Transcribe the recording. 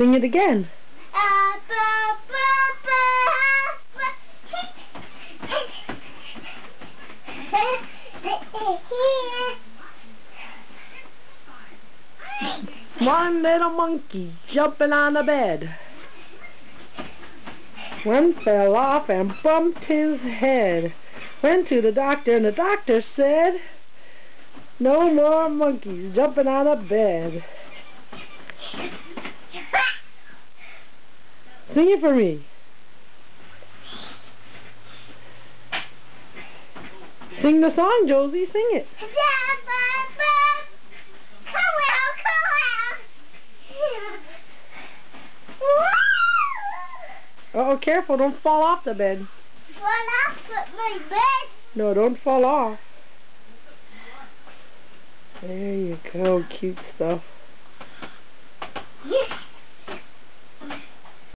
Sing it again. One little monkey jumping on the bed. One fell off and bumped his head. Went to the doctor and the doctor said, no more monkeys jumping on a bed. Sing it for me. Sing the song, Josie. Sing it. Oh, careful, don't fall off the bed. Fall off my bed? No, don't fall off. There you go, cute stuff. Yes.